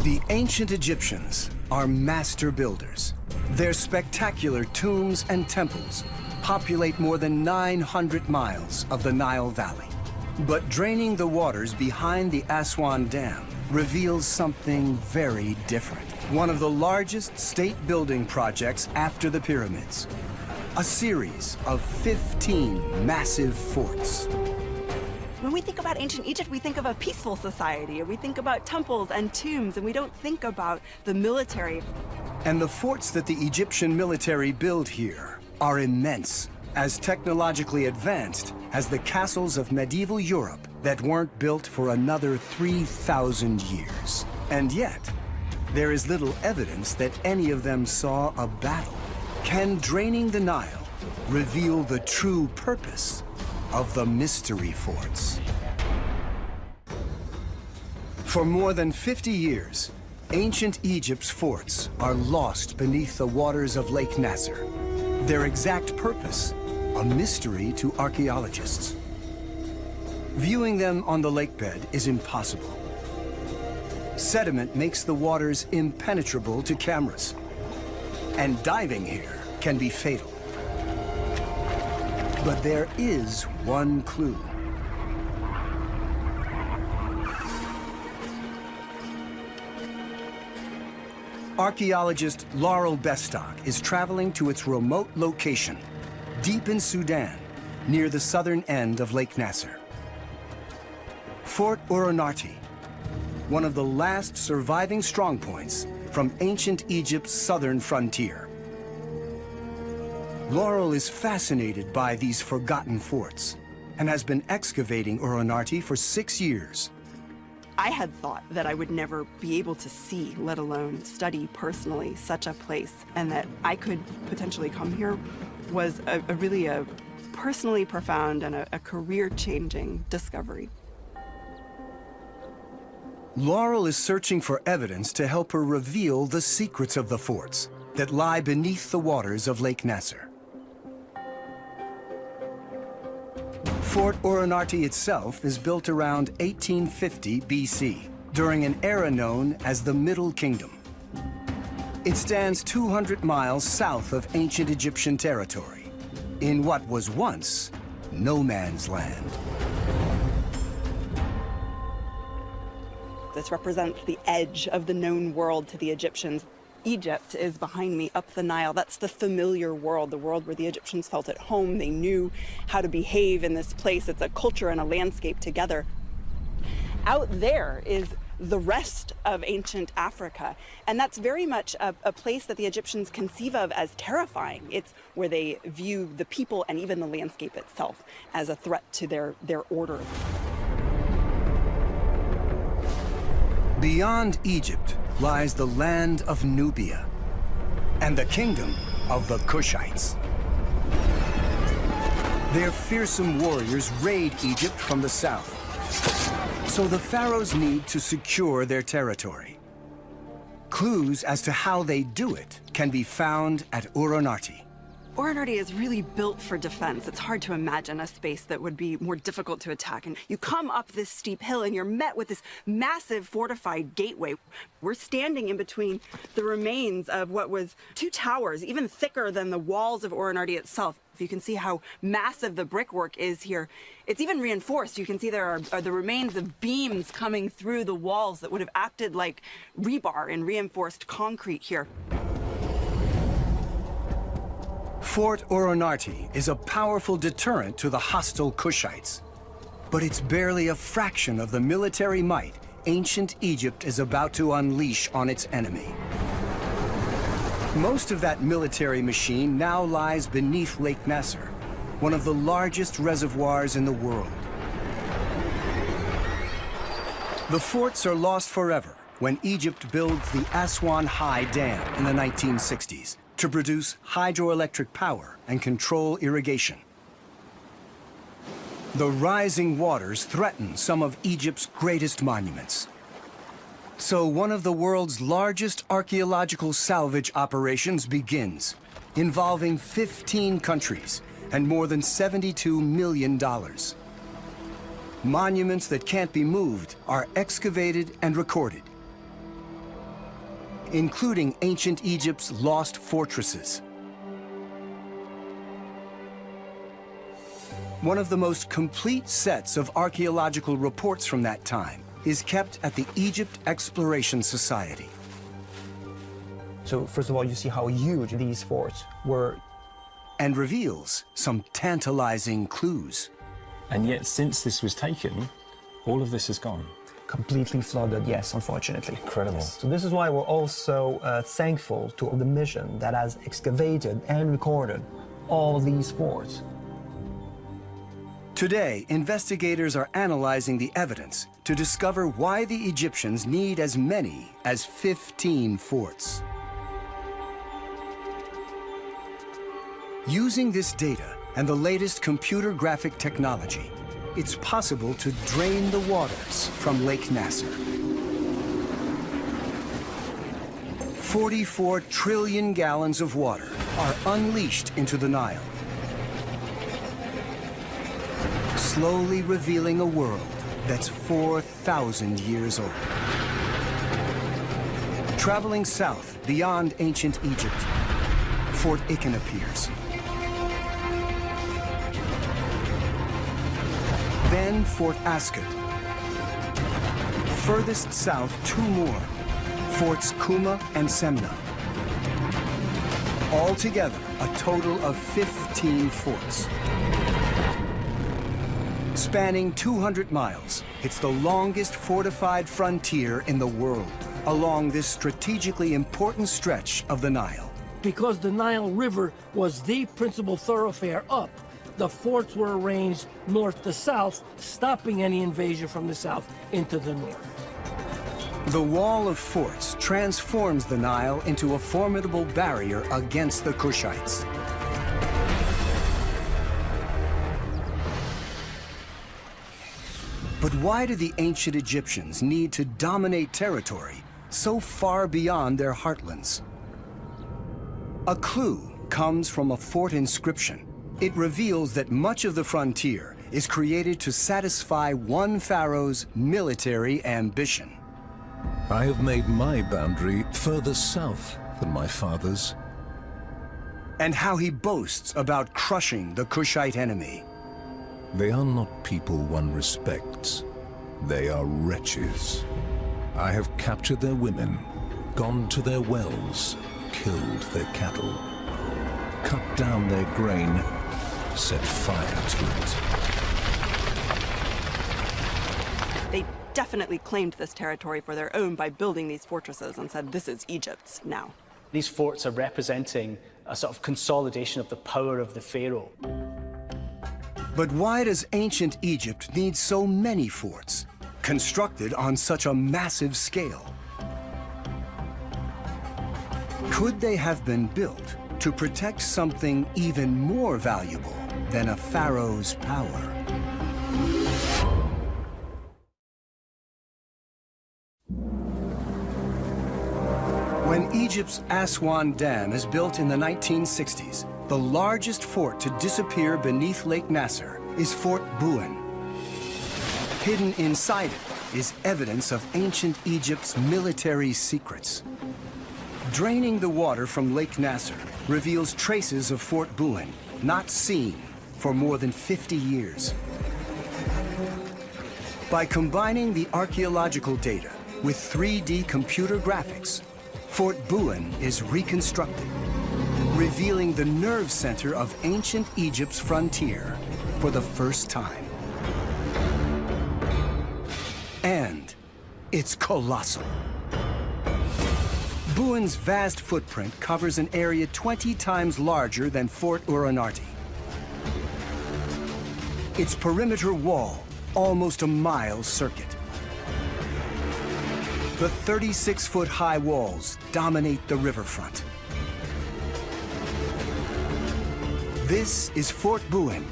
The ancient Egyptians are master builders. Their spectacular tombs and temples populate more than 900 miles of the Nile Valley. But draining the waters behind the Aswan Dam reveals something very different. One of the largest state building projects after the pyramids. A series of 15 massive forts. When we think about ancient Egypt, we think of a peaceful society. We think about temples and tombs, and we don't think about the military. And the forts that the Egyptian military build here are immense, as technologically advanced as the castles of medieval Europe that weren't built for another 3,000 years. And yet, there is little evidence that any of them saw a battle. Can draining the Nile reveal the true purpose of the mystery forts? For more than 50 years, ancient Egypt's forts are lost beneath the waters of Lake Nasser. Their exact purpose, a mystery to archaeologists. Viewing them on the lakebed is impossible. Sediment makes the waters impenetrable to cameras, and diving here can be fatal. But there is one clue. Archaeologist Laurel Bestock is traveling to its remote location, deep in Sudan, near the southern end of Lake Nasser. Fort Uronarti, one of the last surviving strongpoints from ancient Egypt's southern frontier. Laurel is fascinated by these forgotten forts and has been excavating Uronarti for 6 years. I had thought that I would never be able to see, let alone study personally, such a place, and that I could potentially come here was a really personally profound and a career-changing discovery. Laurel is searching for evidence to help her reveal the secrets of the forts that lie beneath the waters of Lake Nasser. Fort Uronarti itself is built around 1850 BC, during an era known as the Middle Kingdom. It stands 200 miles south of ancient Egyptian territory, in what was once no man's land. This represents the edge of the known world to the Egyptians. Egypt is behind me, up the Nile. That's the familiar world, the world where the Egyptians felt at home. They knew how to behave in this place. It's a culture and a landscape together. Out there is the rest of ancient Africa, and that's very much a place that the Egyptians conceive of as terrifying. It's where they view the people and even the landscape itself as a threat to their order. Beyond Egypt lies the land of Nubia and the kingdom of the Kushites. Their fearsome warriors raid Egypt from the south, so the pharaohs need to secure their territory. Clues as to how they do it can be found at Uronarti. Uronarti is really built for defense. It's hard to imagine a space that would be more difficult to attack. And you come up this steep hill and you're met with this massive fortified gateway. We're standing in between the remains of what was 2 towers, even thicker than the walls of Uronarti itself. If you can see how massive the brickwork is here, it's even reinforced. You can see there are the remains of beams coming through the walls that would have acted like rebar and reinforced concrete here. Fort Uronarti is a powerful deterrent to the hostile Kushites, but it's barely a fraction of the military might ancient Egypt is about to unleash on its enemy. Most of that military machine now lies beneath Lake Nasser, one of the largest reservoirs in the world. The forts are lost forever when Egypt builds the Aswan High Dam in the 1960s. To produce hydroelectric power and control irrigation. The rising waters threaten some of Egypt's greatest monuments. So one of the world's largest archaeological salvage operations begins, involving 15 countries and more than $72 million. Monuments that can't be moved are excavated and recorded. including ancient Egypt's lost fortresses. One of the most complete sets of archaeological reports from that time is kept at the Egypt Exploration Society. So first of all, you see how huge these forts were. And reveals some tantalizing clues. And yet, since this was taken, all of this has gone. Completely flooded, yes, unfortunately. Incredible. So this is why we're also thankful to the mission that has excavated and recorded all these forts. Today, investigators are analyzing the evidence to discover why the Egyptians need as many as 15 forts. Using this data and the latest computer graphic technology, it's possible to drain the waters from Lake Nasser. 44 trillion gallons of water are unleashed into the Nile, slowly revealing a world that's 4,000 years old. Traveling south beyond ancient Egypt, Fort Iken appears. Then Fort Ascot. Furthest south, two more, Forts Kuma and Semna. Altogether, a total of 15 forts. Spanning 200 miles, it's the longest fortified frontier in the world along this strategically important stretch of the Nile. Because the Nile River was the principal thoroughfare up, the forts were arranged north to south, stopping any invasion from the south into the north. The wall of forts transforms the Nile into a formidable barrier against the Kushites. But why did the ancient Egyptians need to dominate territory so far beyond their heartlands? A clue comes from a fort inscription. It reveals that much of the frontier is created to satisfy one pharaoh's military ambition. I have made my boundary further south than my father's. And how he boasts about crushing the Kushite enemy. They are not people one respects. They are wretches. I have captured their women, gone to their wells, killed their cattle, cut down their grain, set fire to it. They definitely claimed this territory for their own by building these fortresses and said, this is Egypt's now. These forts are representing a sort of consolidation of the power of the pharaoh. But why does ancient Egypt need so many forts, constructed on such a massive scale? Could they have been built to protect something even more valuable than a pharaoh's power? When Egypt's Aswan Dam is built in the 1960s, the largest fort to disappear beneath Lake Nasser is Fort Buin. Hidden inside it is evidence of ancient Egypt's military secrets. Draining the water from Lake Nasser reveals traces of Fort Buin, not seen for more than 50 years. By combining the archaeological data with 3D computer graphics, Fort Buin is reconstructed, revealing the nerve center of ancient Egypt's frontier for the first time. And it's colossal. Buin's vast footprint covers an area 20 times larger than Fort Uranarti. Its perimeter wall, almost a mile circuit. The 36-foot-high walls dominate the riverfront. This is Fort Buin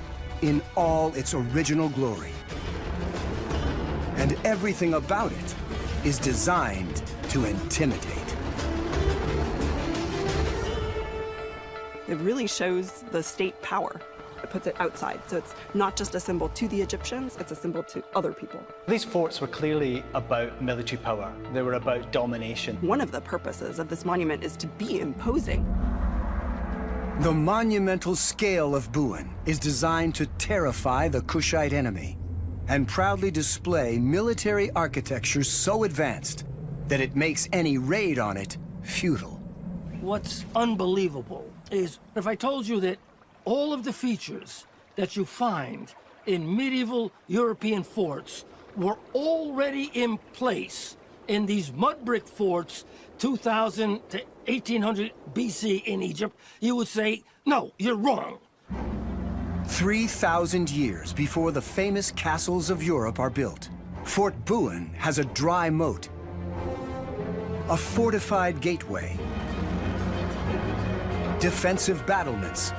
in all its original glory. And everything about it is designed to intimidate. It really shows the state power. puts it outside. So it's not just a symbol to the Egyptians, it's a symbol to other people. These forts were clearly about military power. They were about domination. One of the purposes of this monument is to be imposing. The monumental scale of Buin is designed to terrify the Kushite enemy and proudly display military architecture so advanced that it makes any raid on it futile. What's unbelievable is if I told you that all of the features that you find in medieval European forts were already in place in these mud brick forts 2000 to 1800 BC in Egypt, you would say, no, you're wrong. 3,000 years before the famous castles of Europe are built, Fort Buin has a dry moat, a fortified gateway, defensive battlements,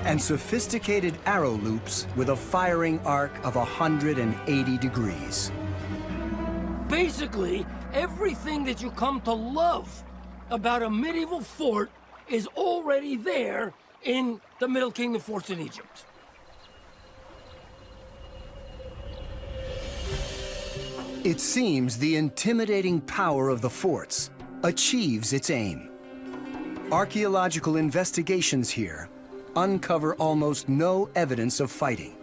and sophisticated arrow loops with a firing arc of 180 degrees. Basically, everything that you come to love about a medieval fort is already there in the Middle Kingdom forts in Egypt. It seems the intimidating power of the forts achieves its aim. Archaeological investigations here uncover almost no evidence of fighting.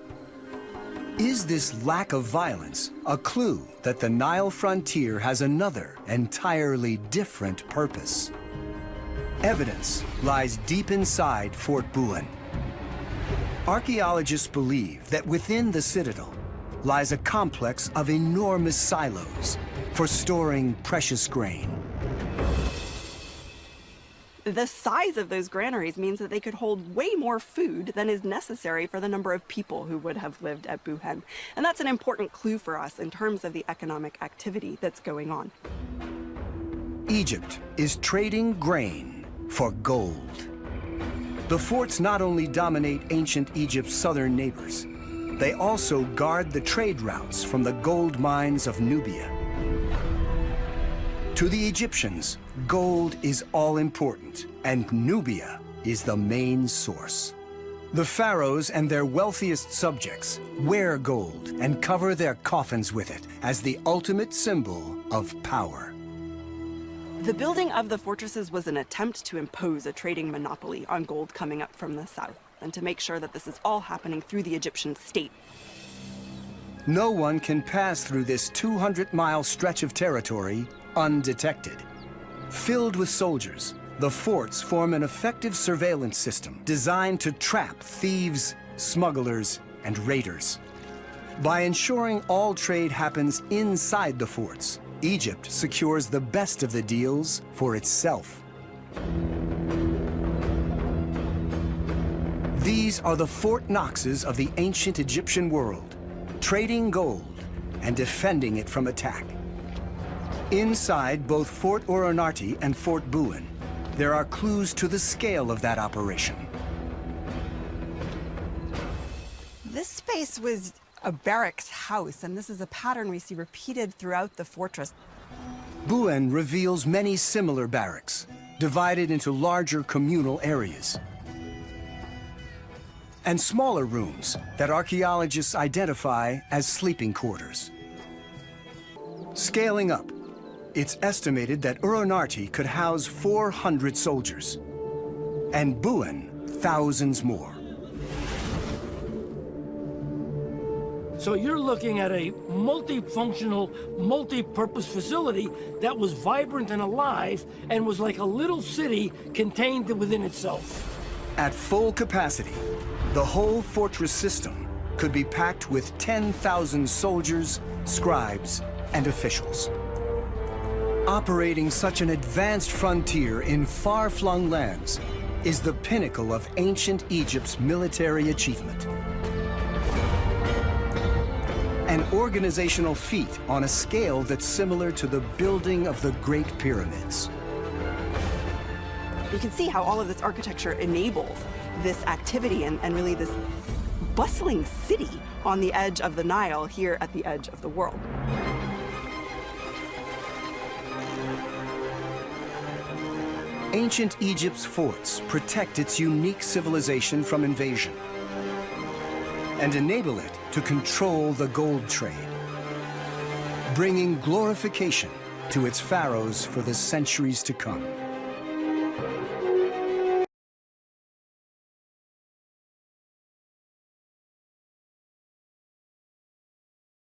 Is this lack of violence a clue that the Nile frontier has another, entirely different purpose? Evidence lies deep inside Fort Buin. Archaeologists believe that within the citadel lies a complex of enormous silos for storing precious grain. The size of those granaries means that they could hold way more food than is necessary for the number of people who would have lived at Buin. And that's an important clue for us in terms of the economic activity that's going on. Egypt is trading grain for gold. The forts not only dominate ancient Egypt's southern neighbors, they also guard the trade routes from the gold mines of Nubia. To the Egyptians, gold is all important, and Nubia is the main source. The pharaohs and their wealthiest subjects wear gold and cover their coffins with it as the ultimate symbol of power. The building of the fortresses was an attempt to impose a trading monopoly on gold coming up from the south, and to make sure that this is all happening through the Egyptian state. No one can pass through this 200-mile stretch of territory undetected. Filled with soldiers, the forts form an effective surveillance system designed to trap thieves, smugglers, and raiders. By ensuring all trade happens inside the forts, Egypt secures the best of the deals for itself. These are the Fort Knoxes of the ancient Egyptian world, trading gold and defending it from attack. Inside both Fort Oroonarti and Fort Buin, there are clues to the scale of that operation. This space was a barracks house, and this is a pattern we see repeated throughout the fortress. Buin reveals many similar barracks, divided into larger communal areas, and smaller rooms that archaeologists identify as sleeping quarters. Scaling up, it's estimated that Oroonarti could house 400 soldiers, and Buin thousands more. So you're looking at a multifunctional, multi-purpose facility that was vibrant and alive and was like a little city contained within itself. At full capacity, the whole fortress system could be packed with 10,000 soldiers, scribes, and officials. Operating such an advanced frontier in far-flung lands is the pinnacle of ancient Egypt's military achievement. An organizational feat on a scale that's similar to the building of the Great Pyramids. You can see how all of this architecture enables this activity and really this bustling city on the edge of the Nile here at the edge of the world. Ancient Egypt's forts protect its unique civilization from invasion. and enable it to control the gold trade, bringing glorification to its pharaohs for the centuries to come.